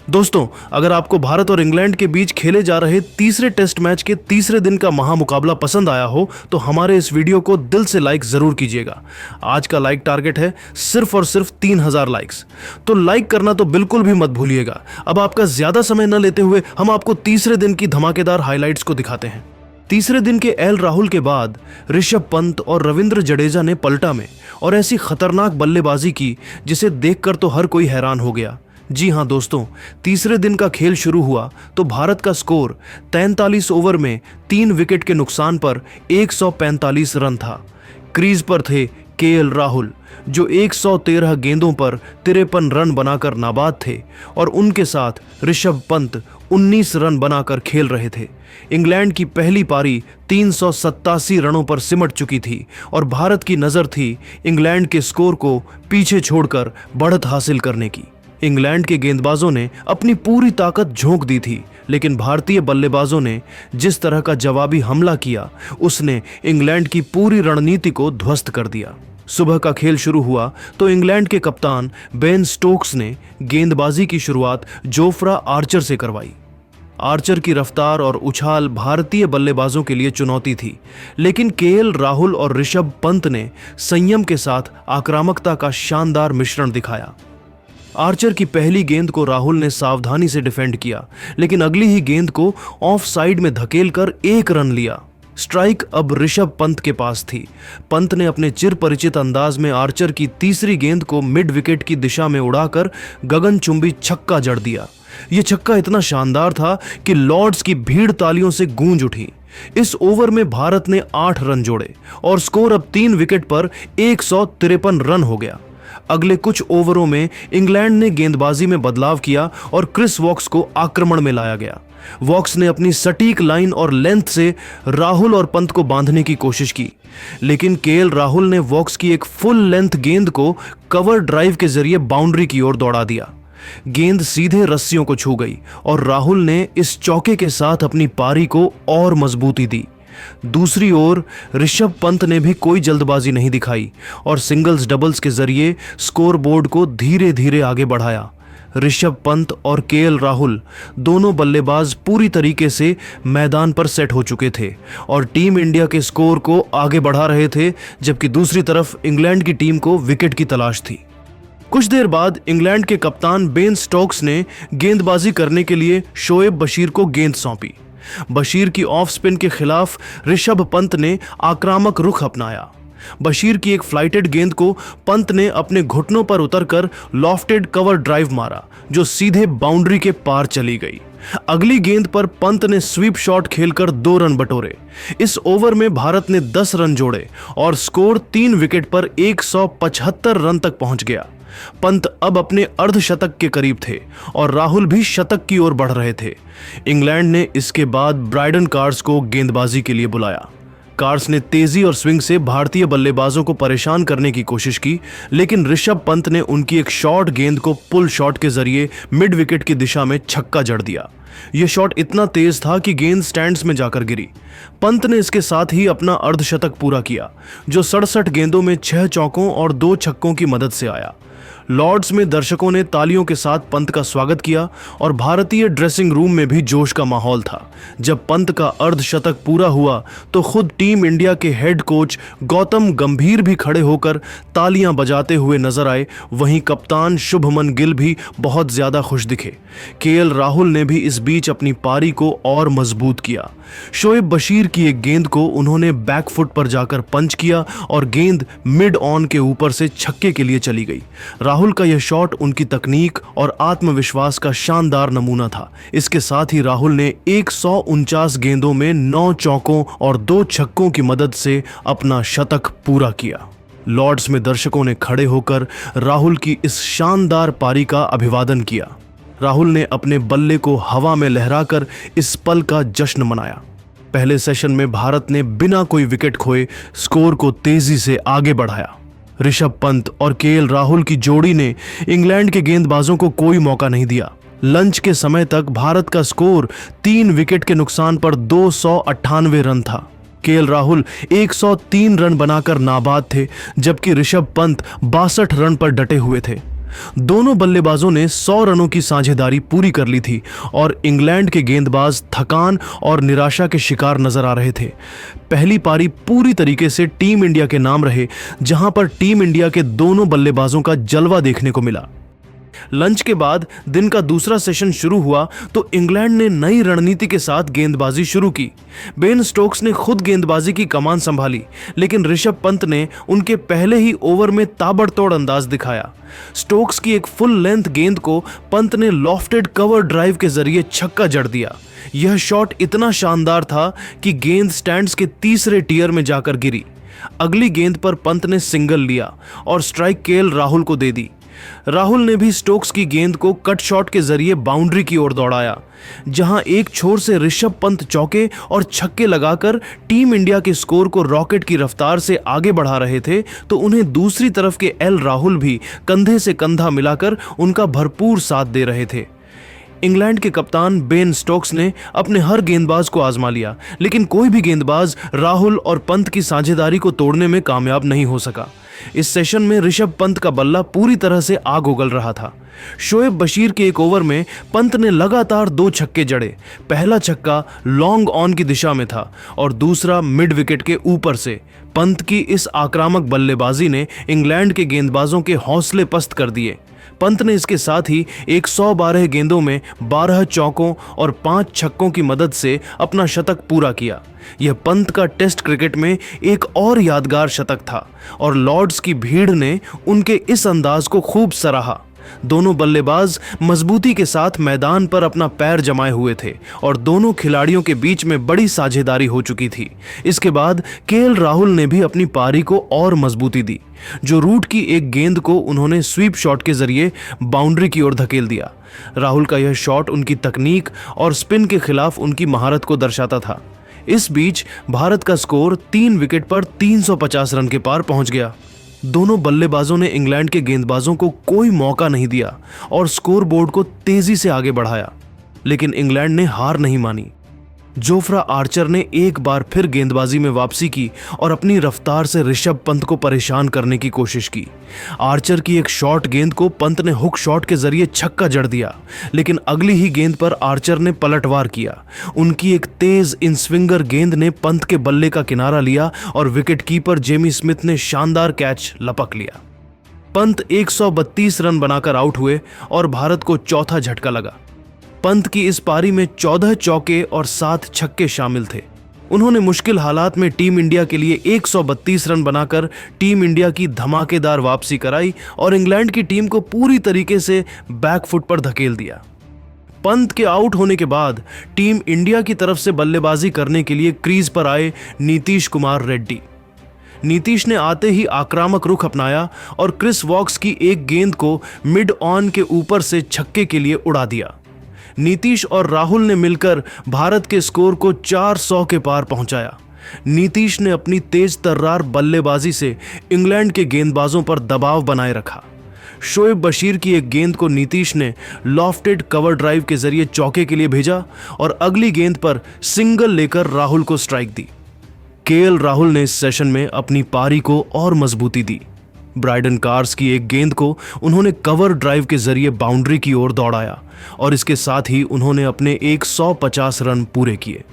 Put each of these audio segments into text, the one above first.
दोस्तों, अगर आपको भारत और इंग्लैंड के बीच खेले जा रहे तीसरे टेस्ट मैच के तीसरे दिन का महामुकाबला पसंद आया हो तो हमारे इस वीडियो को दिल से लाइक जरूर कीजिएगा। आज का लाइक टारगेट है सिर्फ और सिर्फ 3000 लाइक्स, तो लाइक करना तो बिल्कुल भी मत भूलिएगा। अब आपका ज्यादा समय न लेते हुए हम आपको तीसरे दिन की धमाकेदार हाईलाइट्स को दिखाते हैं। तीसरे दिन के एल राहुल के बाद ऋषभ पंत और रविंद्र जडेजा ने पलटा में और ऐसी खतरनाक बल्लेबाजी की जिसे देखकर तो हर कोई हैरान हो गया। जी हां दोस्तों, तीसरे दिन का खेल शुरू हुआ तो भारत का स्कोर 43 ओवर में 3 विकेट के नुकसान पर 145 रन था। क्रीज पर थे केएल राहुल जो 113 गेंदों पर 53 रन बनाकर नाबाद थे और उनके साथ ऋषभ पंत 19 रन बनाकर खेल रहे थे। इंग्लैंड की पहली पारी 387 रनों पर सिमट चुकी थी और भारत की नज़र थी इंग्लैंड के स्कोर को पीछे छोड़कर बढ़त हासिल करने की। इंग्लैंड के गेंदबाजों ने अपनी पूरी ताकत झोंक दी थी, लेकिन भारतीय बल्लेबाजों ने जिस तरह का जवाबी हमला किया उसने इंग्लैंड की पूरी रणनीति को ध्वस्त कर दिया। सुबह का खेल शुरू हुआ तो इंग्लैंड के कप्तान बेन स्टोक्स ने गेंदबाजी की शुरुआत जोफ्रा आर्चर से करवाई। आर्चर की रफ्तार और उछाल भारतीय बल्लेबाजों के लिए चुनौती थी, लेकिन केएल राहुल और ऋषभ पंत ने संयम के साथ आक्रामकता का शानदार मिश्रण दिखाया। आर्चर की पहली गेंद को राहुल ने सावधानी से डिफेंड किया, लेकिन अगली ही गेंद को ऑफ साइड में धकेलकर 1 रन लिया। स्ट्राइक अब ऋषभ पंत के पास थी। पंत ने अपने चिर परिचित अंदाज में आर्चर की तीसरी गेंद को मिड विकेट की दिशा में उड़ाकर गगनचुंबी छक्का जड़ दिया। यह छक्का इतना शानदार था कि लॉर्ड्स की भीड़ तालियों से गूंज उठी। इस ओवर में भारत ने 8 रन जोड़े और स्कोर अब 3 विकेट पर 153 रन हो गया। अगले कुछ ओवरों में इंग्लैंड ने गेंदबाजी में बदलाव किया और क्रिस वॉक्स को आक्रमण में लाया गया। वॉक्स ने अपनी सटीक लाइन और लेंथ से राहुल और पंत को बांधने की कोशिश की, लेकिन केएल राहुल ने वॉक्स की एक फुल लेंथ गेंद को कवर ड्राइव के जरिए बाउंड्री की ओर दौड़ा दिया। गेंद सीधे रस्सियों को छू गई और राहुल ने इस चौके के साथ अपनी पारी को और मजबूती दी। दूसरी ओर ऋषभ पंत ने भी कोई जल्दबाजी नहीं दिखाई और सिंगल्स डबल्स के जरिए स्कोरबोर्ड को धीरे धीरे आगे बढ़ाया। ऋषभ पंत और केएल राहुल दोनों बल्लेबाज पूरी तरीके से मैदान पर सेट हो चुके थे और टीम इंडिया के स्कोर को आगे बढ़ा रहे थे, जबकि दूसरी तरफ इंग्लैंड की टीम को विकेट की तलाश थी। कुछ देर बाद इंग्लैंड के कप्तान बेन स्टोक्स ने गेंदबाजी करने के लिए शोएब बशीर को गेंद सौंपी। बशीर की ऑफ स्पिन के खिलाफ ऋषभ पंत ने आक्रामक रुख अपनाया। बशीर की एक फ्लाइटेड गेंद को पंत ने अपने घुटनों पर उतरकर लॉफ्टेड कवर ड्राइव मारा जो सीधे बाउंड्री के पार चली गई। अगली गेंद पर पंत ने स्वीप शॉट खेलकर 2 रन बटोरे। इस ओवर में भारत ने 10 रन जोड़े और स्कोर 3 विकेट पर 175 रन तक पहुंच गया। पंत अब अपने अर्धशतक के करीब थे और राहुल भी शतक की ओर बढ़ रहे थे। इंग्लैंड ने इसके बाद ब्राइडन कार्स को गेंदबाजी के लिए बुलाया। कार्स ने तेजी और स्विंग से भारतीय बल्लेबाजों को परेशान करने की कोशिश की, लेकिन ऋषभ पंत ने उनकी एक शॉर्ट गेंद को पुल शॉट के जरिए मिड विकेट की दिशा में छक्का जड़ दिया। यह शॉट इतना तेज था कि गेंद स्टैंड्स में जाकर गिरी। पंत ने इसके साथ ही अपना अर्धशतक पूरा किया, जो 67 गेंदों में 6 चौकों और 2 छक्कों की मदद से आया। लॉर्ड्स में दर्शकों ने तालियों के साथ पंत का स्वागत किया और भारतीय ड्रेसिंग रूम में भी जोश का माहौल था। जब पंत का अर्धशतक पूरा हुआ तो खुद टीम इंडिया के हेड कोच गौतम गंभीर भी खड़े होकर तालियां बजाते हुए नजर आए। वहीं कप्तान शुभमन गिल भी बहुत ज्यादा खुश दिखे। केएल राहुल ने भी इस बीच अपनी पारी को और मजबूत किया। शोएब बशीर की एक गेंद को उन्होंने बैकफुट पर जाकर पंच किया और गेंद मिड ऑन के ऊपर से छक्के के लिए चली गई। राहुल का यह शॉट उनकी तकनीक और आत्मविश्वास का शानदार नमूना था। इसके साथ ही राहुल ने 149 गेंदों में 9 चौकों और 2 छक्कों की मदद से अपना शतक पूरा किया। लॉर्ड्स में दर्शकों ने खड़े होकर राहुल की इस शानदार पारी का अभिवादन किया। राहुल ने अपने बल्ले को हवा में लहराकर इस पल का जश्न मनाया। पहले सेशन में भारत ने बिना कोई विकेट खोए स्कोर को तेजी से आगे बढ़ाया। ऋषभ पंत और केएल राहुल की जोड़ी ने इंग्लैंड के गेंदबाजों को कोई मौका नहीं दिया। लंच के समय तक भारत का स्कोर 3 विकेट के नुकसान पर 298 रन था। केएल राहुल 103 रन बनाकर नाबाद थे, जबकि ऋषभ पंत 62 रन पर डटे हुए थे। दोनों बल्लेबाजों ने 100 रनों की साझेदारी पूरी कर ली थी और इंग्लैंड के गेंदबाज थकान और निराशा के शिकार नजर आ रहे थे। पहली पारी पूरी तरीके से टीम इंडिया के नाम रहे, जहां पर टीम इंडिया के दोनों बल्लेबाजों का जलवा देखने को मिला। लंच के बाद दिन का दूसरा सेशन शुरू हुआ तो इंग्लैंड ने नई रणनीति के साथ गेंदबाजी शुरू की। बेन स्टोक्स ने खुद गेंदबाजी की कमान संभाली, लेकिन ऋषभ पंत ने उनके पहले ही ओवर में ताबड़तोड़ अंदाज दिखाया। स्टोक्स की एक फुल लेंथ गेंद को पंत ने लॉफ्टेड कवर ड्राइव के जरिए छक्का जड़ दिया। यह शॉट इतना शानदार था कि गेंद स्टैंड्स के तीसरे टियर में जाकर गिरी। अगली गेंद पर पंत ने सिंगल लिया और स्ट्राइक केएल राहुल को दे दी। राहुल ने भी स्टोक्स की गेंद को कट शॉट के जरिए बाउंड्री की ओर दौड़ाया। जहां एक छोर से ऋषभ पंत चौके और छक्के लगाकर टीम इंडिया के स्कोर को रॉकेट की रफ्तार से आगे बढ़ा रहे थे, तो उन्हें दूसरी तरफ के एल राहुल भी कंधे से कंधा मिलाकर उनका भरपूर साथ दे रहे थे। इंग्लैंड के कप्तान बेन स्टोक्स ने अपने हर गेंदबाज को आजमा लिया, लेकिन कोई भी गेंदबाज राहुल और पंत की साझेदारी को तोड़ने में कामयाब नहीं हो सका। इस सेशन में ऋषभ पंत का बल्ला पूरी तरह से आग उगल रहा था। शोएब बशीर के एक ओवर में पंत ने लगातार 2 छक्के जड़े। पहला छक्का लॉन्ग ऑन की दिशा में था और दूसरा मिड विकेट के ऊपर से। पंत की इस आक्रामक बल्लेबाजी ने इंग्लैंड के गेंदबाजों के हौसले पस्त कर दिए। पंत ने इसके साथ ही 112 गेंदों में 12 चौकों और 5 छक्कों की मदद से अपना शतक पूरा किया। यह पंत का टेस्ट क्रिकेट में एक और यादगार शतक था और लॉर्ड्स की भीड़ ने उनके इस अंदाज को खूब सराहा। दोनों बल्लेबाज मजबूती के साथ मैदान पर अपना पैर जमाए हुए थे और दोनों खिलाड़ियों के बीच में बड़ी साझेदारी हो चुकी थी। इसके बाद केएल राहुल ने भी अपनी पारी को और मजबूती दी। जो रूट की एक गेंद को उन्होंने स्वीप शॉट के जरिए बाउंड्री की ओर धकेल दिया। राहुल का यह शॉट उनकी तकनीक और स्पिन के खिलाफ उनकी महारत को दर्शाता था। इस बीच भारत का स्कोर 3 विकेट पर 350 रन के पार पहुंच गया। दोनों बल्लेबाजों ने इंग्लैंड के गेंदबाजों को कोई मौका नहीं दिया और स्कोर बोर्ड को तेजी से आगे बढ़ाया, लेकिन इंग्लैंड ने हार नहीं मानी। जोफ्रा आर्चर ने एक बार फिर गेंदबाजी में वापसी की और अपनी रफ्तार से ऋषभ पंत को परेशान करने की कोशिश की। आर्चर की एक शॉर्ट गेंद को पंत ने हुक शॉट के जरिए छक्का जड़ दिया, लेकिन अगली ही गेंद पर आर्चर ने पलटवार किया। उनकी एक तेज इन स्विंगर गेंद ने पंत के बल्ले का किनारा लिया और विकेटकीपर जेमी स्मिथ ने शानदार कैच लपक लिया। पंत 132 रन बनाकर आउट हुए और भारत को चौथा झटका लगा। पंत की इस पारी में 14 चौके और 7 छक्के शामिल थे। उन्होंने मुश्किल हालात में टीम इंडिया के लिए 132 रन बनाकर टीम इंडिया की धमाकेदार वापसी कराई और इंग्लैंड की टीम को पूरी तरीके से बैकफुट पर धकेल दिया। पंत के आउट होने के बाद टीम इंडिया की तरफ से बल्लेबाजी करने के लिए क्रीज पर आए नीतीश कुमार रेड्डी। नीतीश ने आते ही आक्रामक रुख अपनाया और क्रिस वॉक्स की एक गेंद को मिड ऑन के ऊपर से छक्के के लिए उड़ा दिया। नीतीश और राहुल ने मिलकर भारत के स्कोर को 400 के पार पहुंचाया। नीतीश ने अपनी तेज तर्रार बल्लेबाजी से इंग्लैंड के गेंदबाजों पर दबाव बनाए रखा। शोएब बशीर की एक गेंद को नीतीश ने लॉफ्टेड कवर ड्राइव के जरिए चौके के लिए भेजा और अगली गेंद पर सिंगल लेकर राहुल को स्ट्राइक दी। केएल राहुल ने इस सेशन में अपनी पारी को और मजबूती दी। ब्राइडन कार्स की एक गेंद को उन्होंने कवर ड्राइव के जरिए बाउंड्री की ओर दौड़ाया और इसके साथ ही उन्होंने अपने 150 रन पूरे किए।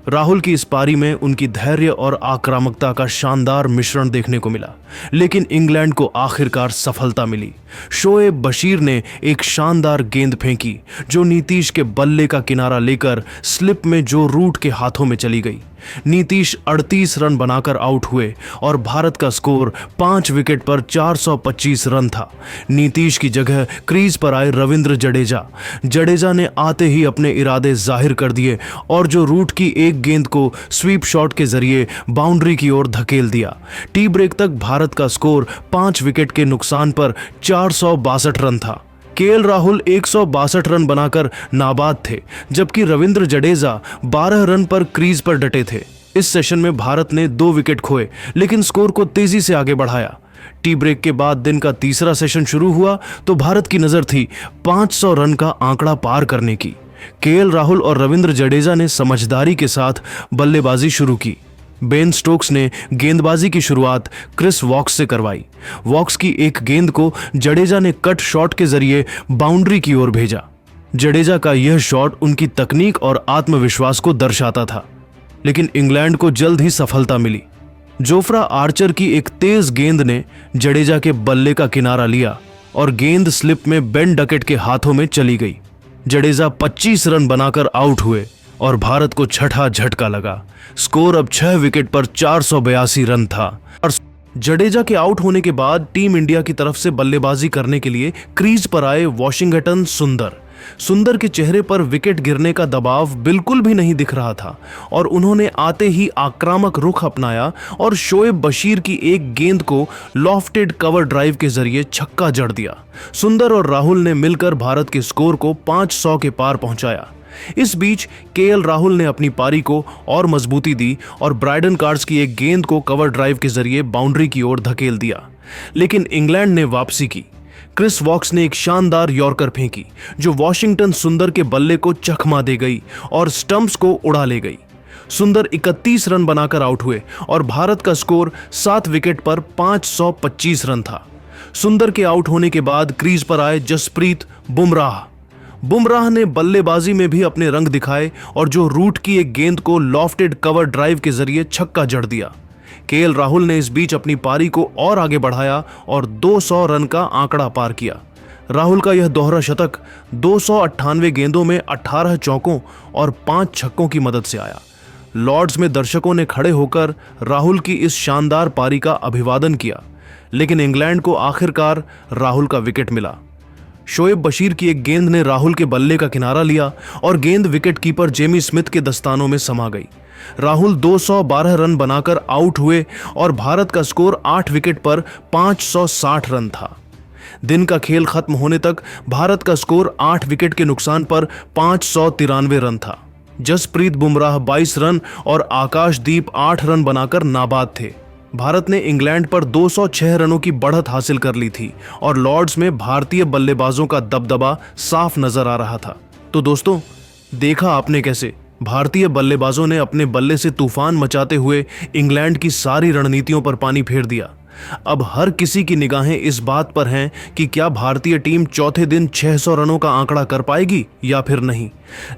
राहुल की इस पारी में उनकी धैर्य और आक्रामकता का शानदार मिश्रण देखने को मिला, लेकिन इंग्लैंड को आखिरकार सफलता मिली। शोएब बशीर ने एक शानदार गेंद फेंकी जो नीतीश के बल्ले का किनारा लेकर स्लिप में जो रूट के हाथों में चली गई। नीतीश 38 रन बनाकर आउट हुए और भारत का स्कोर 5 विकेट पर 425 रन था। नीतीश की जगह क्रीज पर आए रविंद्र जडेजा ने आते ही अपने इरादे जाहिर कर दिए और जो रूट की एक गेंद को स्वीप शॉट के जरिए बाउंड्री की ओर धकेल दिया। टी ब्रेक तक भारत का स्कोर 5 विकेट के नुकसान पर 462 रन था। केएल राहुल 162 रन बनाकर नाबाद थे, जबकि रविंद्र जडेजा 12 रन पर क्रीज पर डटे थे। इस सेशन में भारत ने 2 विकेट खोए, लेकिन स्कोर को तेजी से आगे बढ़ाया। टी ब्रेक के बाद दिन का तीसरा सेशन शुरू हुआ तो भारत की नजर थी 500 रन का आंकड़ा पार करने की। केएल राहुल और रविंद्र जडेजा ने समझदारी के साथ बल्लेबाजी शुरू की। बेन स्टोक्स ने गेंदबाजी की शुरुआत क्रिस वॉक्स से करवाई। वॉक्स की एक गेंद को जडेजा ने कट शॉट के जरिए बाउंड्री की ओर भेजा। जडेजा का यह शॉट उनकी तकनीक और आत्मविश्वास को दर्शाता था, लेकिन इंग्लैंड को जल्द ही सफलता मिली। जोफ्रा आर्चर की एक तेज गेंद ने जडेजा के बल्ले का किनारा लिया और गेंद स्लिप में बेन डकेट के हाथों में चली गई। जडेजा 25 रन बनाकर आउट हुए और भारत को छठा झटका लगा। स्कोर अब 6 विकेट पर 482 रन था। जडेजा के आउट होने के बाद टीम इंडिया की तरफ से बल्लेबाजी करने के लिए क्रीज पर आए वॉशिंगटन सुंदर के चेहरे पर विकेट गिरने का दबाव बिल्कुल भी नहीं दिख रहा था और उन्होंने आते ही आक्रामक रुख अपनाया और शोएब बशीर की एक गेंद को लॉफ्टेड कवर ड्राइव के जरिए छक्का जड़ दिया। सुंदर और राहुल ने मिलकर भारत के स्कोर को 500 के पार पहुंचाया। इस बीच केएल राहुल ने अपनी पारी को और मजबूती दी और ब्राइडन कार्ड्स की एक गेंद को कवर ड्राइव के जरिए बाउंड्री की ओर धकेल दिया, लेकिन इंग्लैंड ने वापसी की। क्रिस वॉक्स ने एक शानदार यॉर्कर फेंकी जो वॉशिंगटन सुंदर के बल्ले को चकमा दे गई और स्टंप्स को उड़ा ले गई। सुंदर 31 रन बनाकर आउट हुए और भारत का स्कोर 7 विकेट पर 525 रन था। सुंदर के आउट होने के बाद क्रीज पर आए जसप्रीत बुमराह ने बल्लेबाजी में भी अपने रंग दिखाए और जो रूट की एक गेंद को लॉफ्टेड कवर ड्राइव के जरिए छक्का जड़ दिया। केएल राहुल ने इस बीच अपनी पारी को और आगे बढ़ाया और 200 रन का आंकड़ा पार किया। राहुल का यह दोहरा शतक 298 गेंदों में 18 चौकों और 5 छक्कों की मदद से आया। लॉर्ड्स में दर्शकों ने खड़े होकर राहुल की इस शानदार पारी का अभिवादन किया, लेकिन इंग्लैंड को आखिरकार राहुल का विकेट मिला। शोएब बशीर की एक गेंद ने राहुल के बल्ले का किनारा लिया और गेंद विकेट कीपर जेमी स्मिथ के दस्तानों में समा गई। राहुल 212 रन बनाकर आउट हुए और भारत का स्कोर 8 विकेट पर 560 रन था। दिन का खेल खत्म होने तक भारत का स्कोर 8 विकेट के नुकसान पर 593 रन था। जसप्रीत बुमराह 22 रन और आकाशदीप 8 रन बनाकर नाबाद थे। भारत ने इंग्लैंड पर 206 रनों की बढ़त हासिल कर ली थी और लॉर्ड्स में भारतीय बल्लेबाजों का दबदबा साफ नजर आ रहा था। तो दोस्तों, देखा आपने कैसे भारतीय बल्लेबाजों ने अपने बल्ले से तूफान मचाते हुए इंग्लैंड की सारी रणनीतियों पर पानी फेर दिया। अब हर किसी की निगाहें इस बात पर हैं कि क्या भारतीय टीम चौथे दिन 600 रनों का आंकड़ा कर पाएगी या फिर नहीं।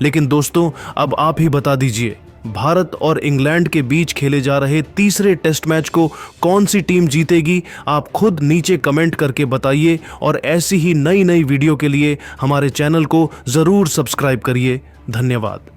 लेकिन दोस्तों, अब आप ही बता दीजिए, भारत और इंग्लैंड के बीच खेले जा रहे तीसरे टेस्ट मैच को कौन सी टीम जीतेगी? आप खुद नीचे कमेंट करके बताइए और ऐसी ही नई वीडियो के लिए हमारे चैनल को जरूर सब्सक्राइब करिए। धन्यवाद।